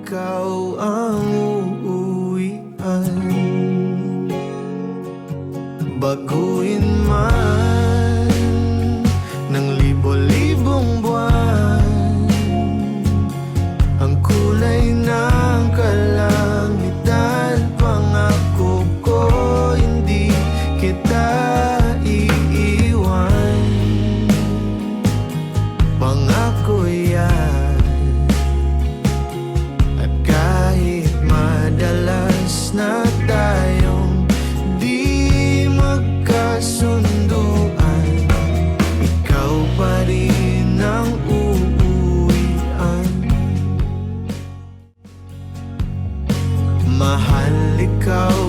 ikaw ang uuwian. Baguhin man ng libo-libong buwan ang kulay ng kalangitan, pangako ko hindi kita iiwan. Pangako yan. At kahit madalas na tayong di magkasunduan, ikaw pa rin ang uuwian. Mahal, ikaw